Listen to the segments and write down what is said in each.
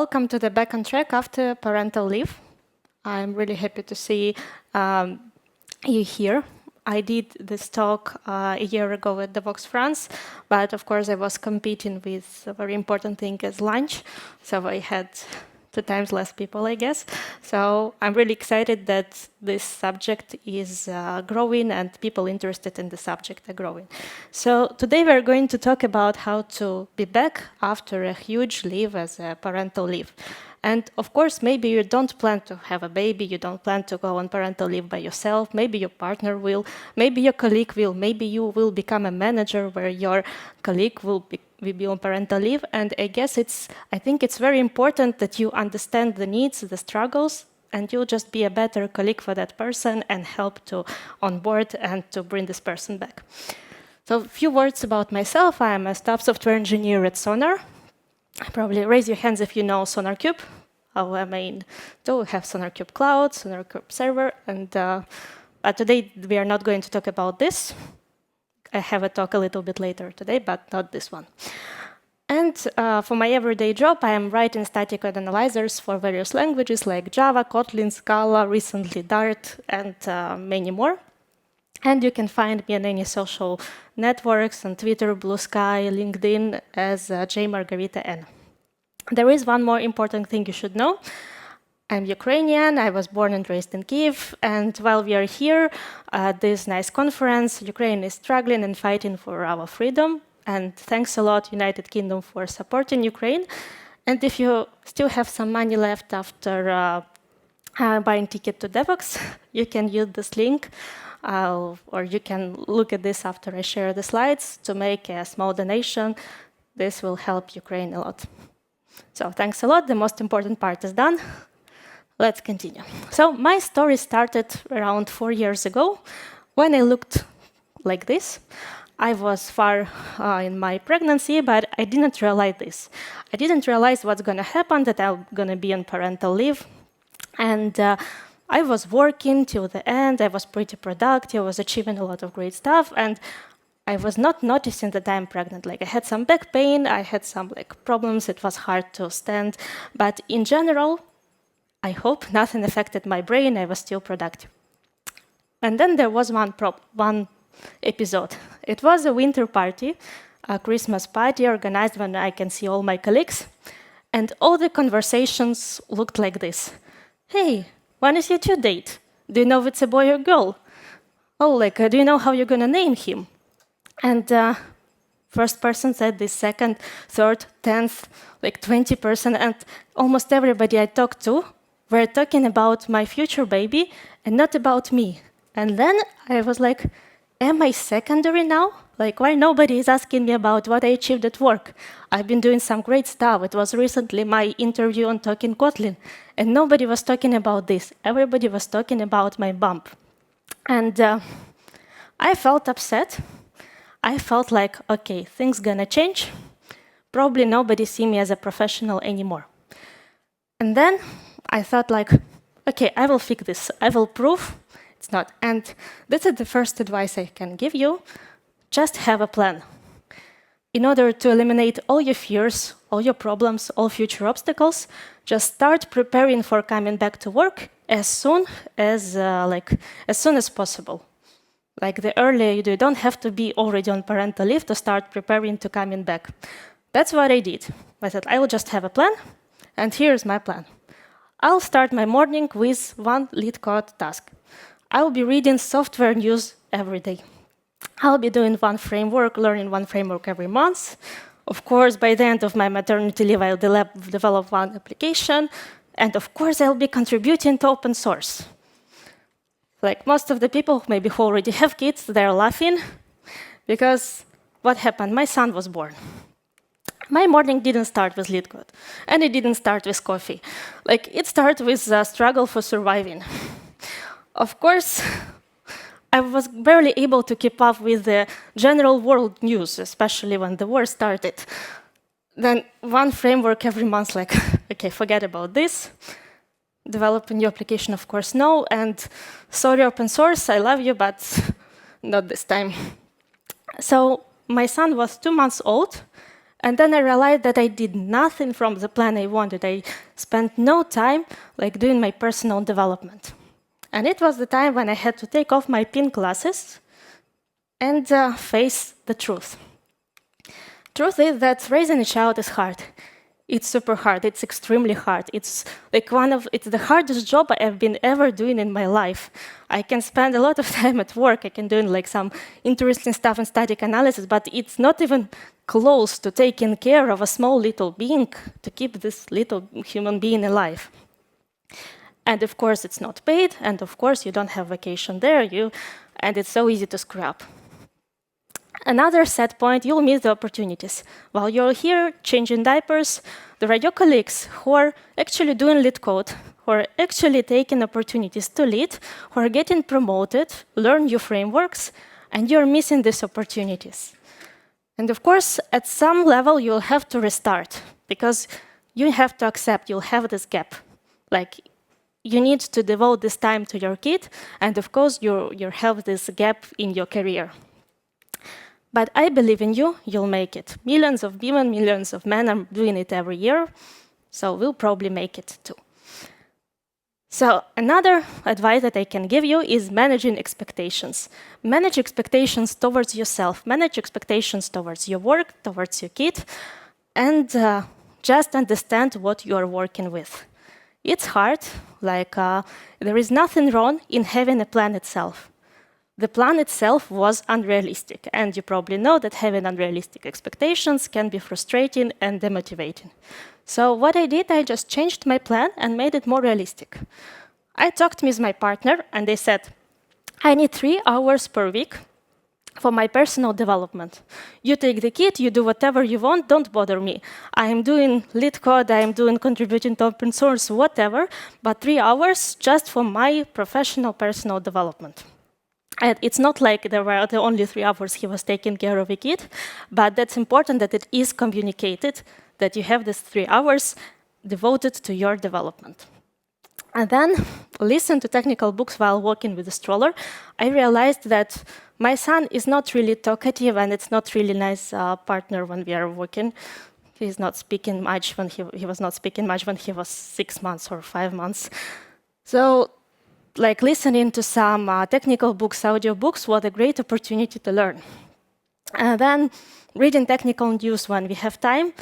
Welcome to the Back on Track after parental leave. I'm really happy to see you here. I did this talk a year ago at Vox France, but of course I was competing with a very important thing as lunch, so I had 2 times less people, I guess. So I'm really excited that this subject is growing and people interested in the subject are growing. So today we're going to talk about how to be back after a huge leave as a parental leave. And of course, maybe you don't plan to have a baby, you don't plan to go on parental leave by yourself, maybe your partner will, maybe your colleague will, maybe you will become a manager where your colleague will be on parental leave. And I think it's very important that you understand the needs, the struggles, and you'll just be a better colleague for that person and help to onboard and to bring this person back. So a few words about myself. I am a staff software engineer at Sonar. Probably raise your hands if you know SonarQube. Our main tool, we have SonarQube Cloud, SonarQube Server, and but today we are not going to talk about this. I have a talk a little bit later today, but not this one. And for my everyday job, I am writing static code analyzers for various languages like Java, Kotlin, Scala, recently Dart, and many more. And you can find me on any social networks on Twitter, Blue Sky, LinkedIn as Marharyta N. There is one more important thing you should know. I'm Ukrainian, I was born and raised in Kyiv, and while we are here at this nice conference, Ukraine is struggling and fighting for our freedom. And thanks a lot, United Kingdom, for supporting Ukraine. And if you still have some money left after buying ticket to Devox, you can use this link. Or you can look at this after I share the slides to make a small donation. This will help Ukraine a lot. So thanks a lot. The most important part is done. Let's continue. So my story started around 4 years ago when I looked like this. I was far in my pregnancy, but I didn't realize this. I didn't realize what's going to happen, that I'm going to be on parental leave. And I was working till the end, I was pretty productive, I was achieving a lot of great stuff, and I was not noticing that I'm pregnant. Like I had some back pain, I had some problems, it was hard to stand, but in general, I hope nothing affected my brain, I was still productive. And then there was one episode. It was a winter party, a Christmas party organized when I can see all my colleagues, and all the conversations looked like this. Hey, when is your due date? Do you know if it's a boy or girl? Oh, do you know how you're gonna name him? And first person said this, second, third, 10th, 20%, and almost everybody I talked to were talking about my future baby and not about me. And then I was like, am I secondary now? Why nobody is asking me about what I achieved at work? I've been doing some great stuff. It was recently my interview on Talking Kotlin, and nobody was talking about this. Everybody was talking about my bump. And I felt upset. I felt like, okay, things gonna change. Probably nobody see me as a professional anymore. And then I thought okay, I will fix this. I will prove it's not. And this is the first advice I can give you. Just have a plan. In order to eliminate all your fears, all your problems, all future obstacles, just start preparing for coming back to work as soon as possible. The earlier you do, you don't have to be already on parental leave to start preparing to coming back. That's what I did. I said, I will just have a plan, and here's my plan. I'll start my morning with one lead code task. I'll be reading software news every day. I'll be doing one framework, learning one framework every month. Of course, by the end of my maternity leave, I'll develop one application. And of course, I'll be contributing to open source. Most of the people maybe who already have kids, they're laughing because what happened? My son was born. My morning didn't start with lead code, and it didn't start with coffee. It started with a struggle for surviving. Of course, I was barely able to keep up with the general world news, especially when the war started. Then one framework every month, okay, forget about this. Develop a new application, of course, no. And sorry, open source, I love you, but not this time. So my son was 2 months old, And then I realized that I did nothing from the plan I wanted. I spent no time doing my personal development. And it was the time when I had to take off my pin glasses and face the truth. Truth is that raising a child is hard. It's super hard. It's extremely hard. It's it's the hardest job I have been ever doing in my life. I can spend a lot of time at work. I can do some interesting stuff in static analysis, but it's not even close to taking care of a small little being to keep this little human being alive. And of course, it's not paid. And of course, you don't have vacation there. And it's so easy to screw up. Another sad point, you'll miss the opportunities. While you're here changing diapers, there are your colleagues who are actually doing lead code, who are actually taking opportunities to lead, who are getting promoted, learn new frameworks, and you're missing these opportunities. And of course, at some level, you'll have to restart, because you have to accept you'll have this gap. You need to devote this time to your kid, and of course, you have this gap in your career. But I believe in you, you'll make it. Millions of women, millions of men are doing it every year, so we'll probably make it too. So another advice that I can give you is managing expectations. Manage expectations towards yourself, manage expectations towards your work, towards your kid, and just understand what you are working with. It's hard, there is nothing wrong in having a plan itself. The plan itself was unrealistic, and you probably know that having unrealistic expectations can be frustrating and demotivating. So what I did, I just changed my plan and made it more realistic. I talked with my partner, and they said, I need 3 hours per week for my personal development. You take the kid, you do whatever you want, don't bother me. I am doing lead code, I am doing contributing to open source, whatever, but 3 hours just for my professional personal development. And it's not like there were the only 3 hours he was taking care of a kid, but that's important that it is communicated, that you have these 3 hours devoted to your development. And then, listen to technical books while walking with a stroller. I realized that my son is not really talkative, and it's not really nice partner when we are working. He's not speaking much when he was not speaking much when he was 6 months or 5 months. So, listening to some technical books, audio books, was a great opportunity to learn. And then reading technical news when we have time.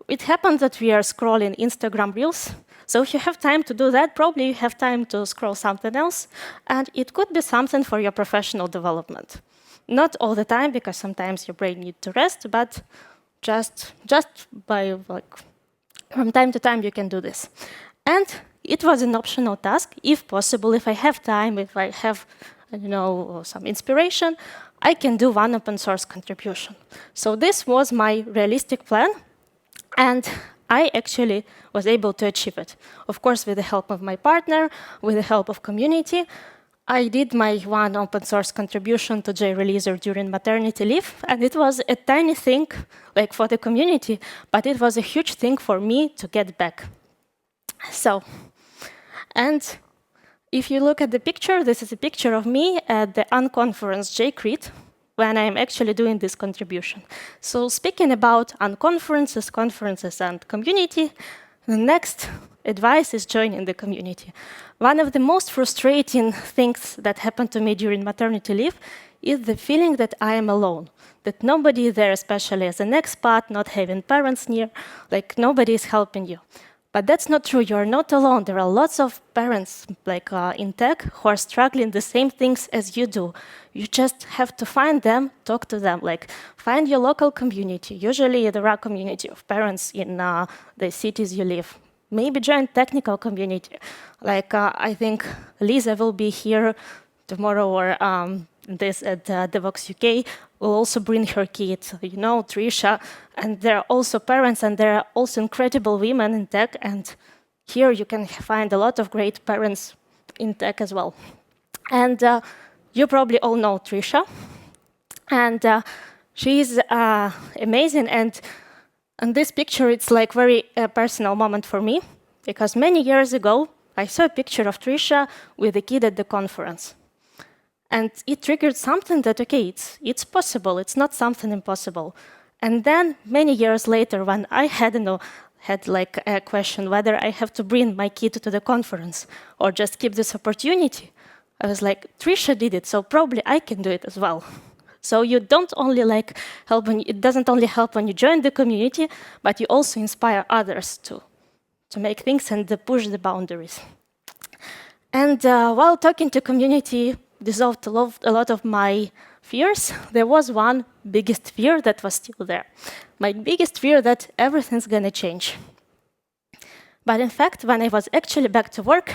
It happens that we are scrolling Instagram Reels. So if you have time to do that, probably you have time to scroll something else. And it could be something for your professional development. Not all the time, because sometimes your brain needs to rest, but just by from time to time you can do this. And it was an optional task. If possible, if I have time, if I have, some inspiration, I can do one open source contribution. So this was my realistic plan, and I actually was able to achieve it. Of course, with the help of my partner, with the help of community. I did my one open source contribution to JReleaser during maternity leave, and it was a tiny thing, for the community, but it was a huge thing for me to get back. So, and if you look at the picture, this is a picture of me at the unconference JCREAT when I'm actually doing this contribution. So speaking about unconferences, conferences, and community, the next advice is joining the community. One of the most frustrating things that happened to me during maternity leave is the feeling that I am alone, that nobody is there, especially as an expat, not having parents near, nobody is helping you. But that's not true. You're not alone. There are lots of parents in tech who are struggling the same things as you do. You just have to find them, talk to them, find your local community. Usually there are community of parents in the cities you live. Maybe join technical community. I think Lisa will be here tomorrow or this at Devox UK will also bring her kid, Trisha, and there are also parents, and there are also incredible women in tech, and here you can find a lot of great parents in tech as well. And you probably all know Trisha, and she's amazing, and this picture, it's very personal moment for me, because many years ago, I saw a picture of Trisha with a kid at the conference. And it triggered something that, okay, it's possible. It's not something impossible. And then many years later, when I had like a question whether I have to bring my kid to the conference or just keep this opportunity, I was like, Trisha did it, so probably I can do it as well. So you don't only like help when it doesn't only help when you join the community, but you also inspire others to make things and push the boundaries. And while talking to community dissolved a lot of my fears, there was one biggest fear that was still there. My biggest fear that everything's gonna change. But in fact, when I was actually back to work,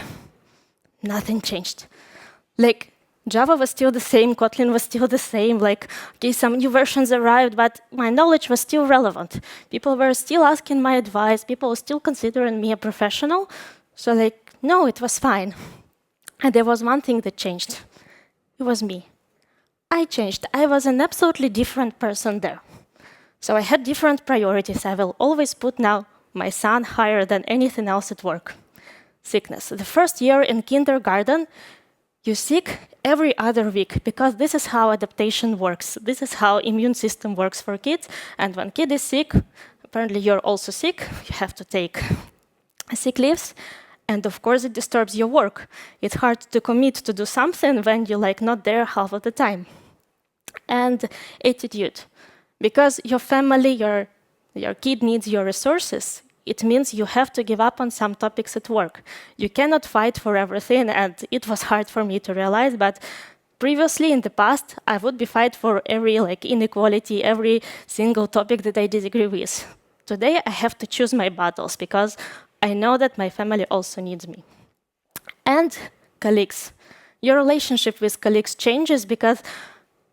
nothing changed. Like, Java was still the same, Kotlin was still the same, like, okay, some new versions arrived, but my knowledge was still relevant. People were still asking my advice, people were still considering me a professional. So like, no, it was fine. And there was one thing that changed. It was me. I changed. I was an absolutely different person there. So I had different priorities. I will always put now my son higher than anything else at work. Sickness. The first year in kindergarten, you're sick every other week because this is how adaptation works. This is how immune system works for kids. And when kid is sick, apparently you're also sick. You have to take sick leaves. And of course, it disturbs your work. It's hard to commit to do something when you're like not there half of the time. And attitude. Because your family, your kid needs your resources, it means you have to give up on some topics at work. You cannot fight for everything, and it was hard for me to realize, but previously in the past, I would be fight for every like inequality, every single topic that I disagree with. Today, I have to choose my battles because I know that my family also needs me. And colleagues. Your relationship with colleagues changes because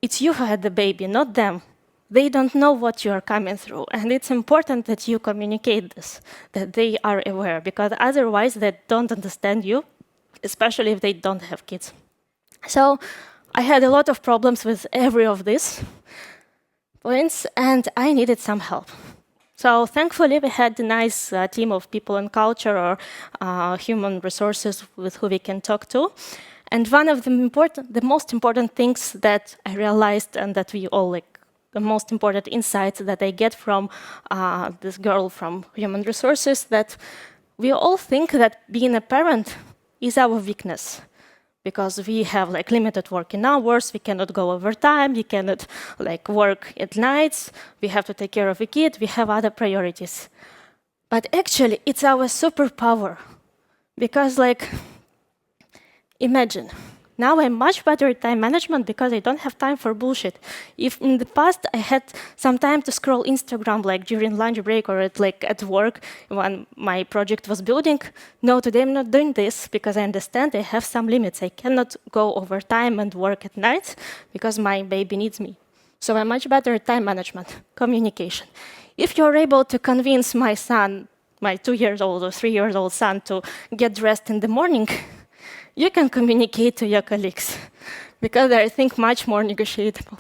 it's you who had the baby, not them. They don't know what you are coming through, and it's important that you communicate this, that they are aware, because otherwise they don't understand you, especially if they don't have kids. So I had a lot of problems with every of these points, and I needed some help. So thankfully, we had a nice team of people in culture or human resources with who we can talk to. And one of the most important things that I realized and that we all like, the most important insights that I get from this girl from human resources, that we all think that being a parent is our weakness because we have like limited working hours, we cannot go overtime, we cannot like work at nights, we have to take care of a kid, we have other priorities. But actually, it's our superpower because like, imagine, now I'm much better at time management because I don't have time for bullshit. If in the past I had some time to scroll Instagram like during lunch break or at work when my project was building, no, today I'm not doing this because I understand I have some limits. I cannot go overtime and work at night because my baby needs me. So I'm much better at time management, communication. If you're able to convince my son, my 2-year-old or 3-year-old son to get dressed in the morning, you can communicate to your colleagues because they're, I think, much more negotiable.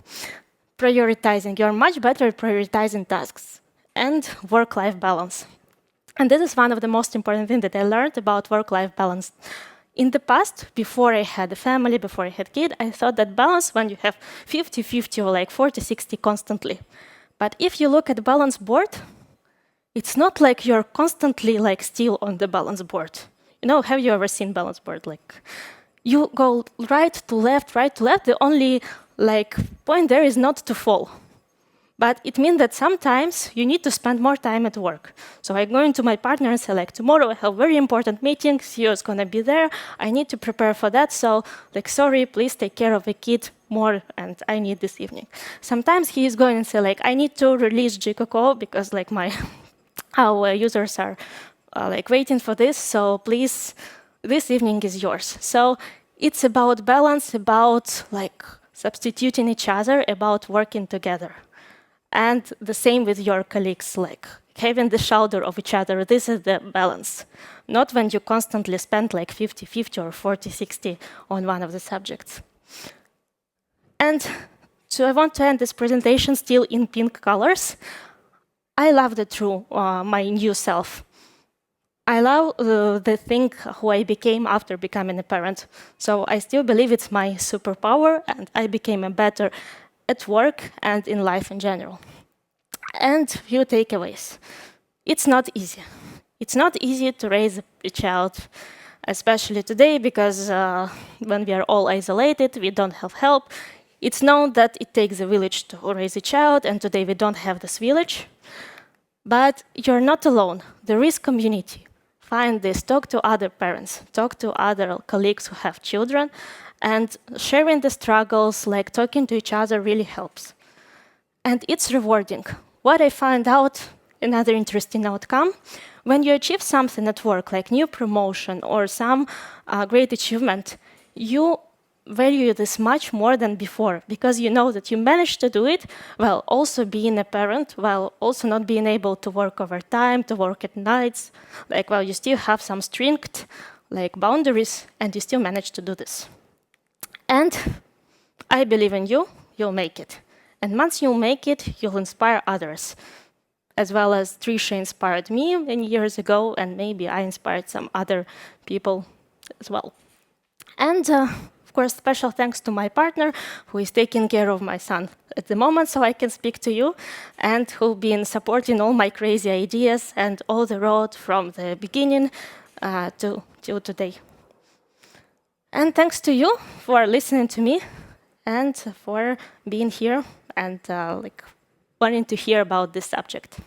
Prioritizing, you're much better at prioritizing tasks and work-life balance. And this is one of the most important things that I learned about work-life balance. In the past, before I had a family, before I had a kid, I thought that balance when you have 50-50 or like 40-60 constantly. But if you look at the balance board, it's not like you're constantly like still on the balance board. You know, have you ever seen balance board? Like, you go right to left, right to left. The only like point there is not to fall. But it means that sometimes you need to spend more time at work. So I go into my partner and say, like, tomorrow I have a very important meeting, CEO is gonna be there, I need to prepare for that, so like, sorry, please take care of the kid more, and I need this evening. Sometimes he is going and say, like, I need to release GCOCO because like our users are like waiting for this, so please, this evening is yours. So it's about balance, about like substituting each other, about working together. And the same with your colleagues, like having the shoulder of each other. This is the balance. Not when you constantly spend like 50-50 or 40-60 on one of the subjects. And so I want to end this presentation still in pink colors. I love the true, my new self. I love the thing who I became after becoming a parent. So I still believe it's my superpower, and I became a better at work and in life in general. And few takeaways. It's not easy. It's not easy to raise a child, especially today, because when we are all isolated, we don't have help. It's known that it takes a village to raise a child, and today we don't have this village. But you're not alone. There is community. Find this, talk to other parents, talk to other colleagues who have children, and sharing the struggles, like talking to each other, really helps. And it's rewarding. What I found out, another interesting outcome, when you achieve something at work, like new promotion or some great achievement, you value this much more than before, because you know that you managed to do it while also being a parent, while also not being able to work overtime, to work at nights, like while you still have some strict like boundaries, and you still manage to do this. And I believe in you, you'll make it. And once you make it, you'll inspire others, as well as Trisha inspired me many years ago, and maybe I inspired some other people as well. And of course, special thanks to my partner, who is taking care of my son at the moment, so I can speak to you, and who've been supporting all my crazy ideas and all the road from the beginning to today. And thanks to you for listening to me and for being here and wanting to hear about this subject.